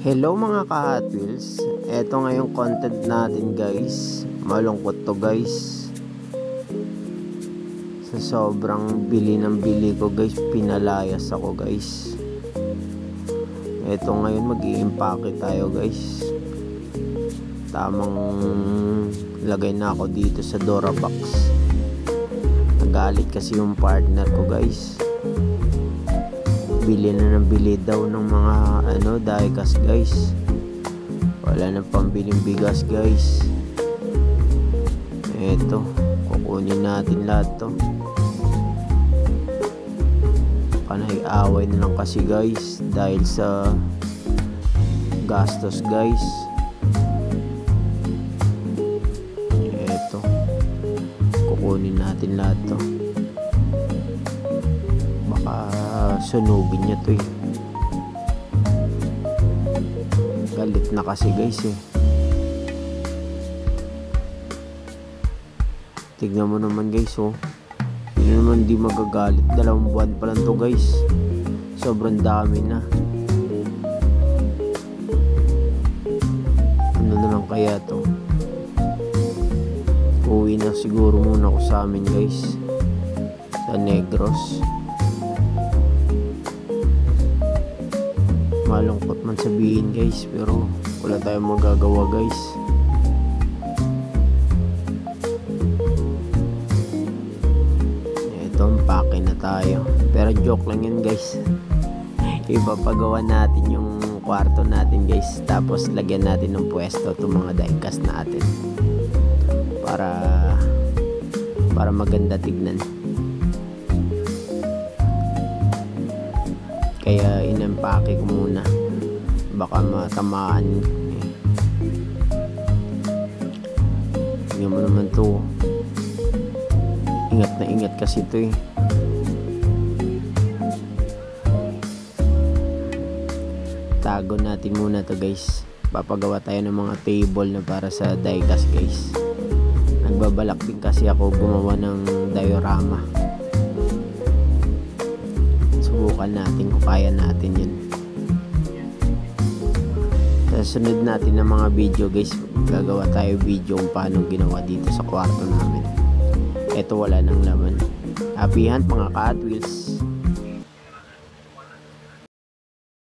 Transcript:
Hello mga ka-Hot Wheels. Eto ngayong content natin guys. Malungkot to guys. Sa sobrang bili ng bili ko guys, pinalayas ako guys. Eto ngayon mag-i-impake tayo guys. Tamang lagay na ako dito sa Durabox. Nagalit kasi yung partner ko guys. Bili na ng bili daw ng mga diecast guys. Wala na pambiling bigas guys. Eto, kukunin natin lahat to. Panay away na lang kasi guys dahil sa gastos guys. Eto, kukunin natin lahat to. Sunugin niya to eh. Galit na kasi guys eh. Tignan mo naman guys oh. Yun naman di magagalit. 2 buwan pa lang to guys. Sobrang dami na. Ano na lang kaya to? Uwi na siguro muna ako sa amin guys. Sa Negros. Malungkot man sabihin guys, pero wala tayong magagawa guys. Ito, pake na tayo. Pero joke lang yun guys. Ipapagawa natin yung kwarto natin guys. Tapos lagyan natin ng pwesto itong mga diecast natin. Para maganda tignan. Kaya inempake ko muna. Baka matamaan. Tingnan mo naman to. Ingat na ingat kasi to eh. Tago natin muna to guys. Papagawa tayo ng mga table na para sa diecast guys. Nagbabalak din kasi ako gumawa ng diorama. Subukan natin kung kaya natin yun. Sa sunod natin ng mga video guys, gagawa tayo video kung paano ginawa dito sa kwarto namin. Eto, wala nang laman. Happy hunt mga ka-Hot Wheels.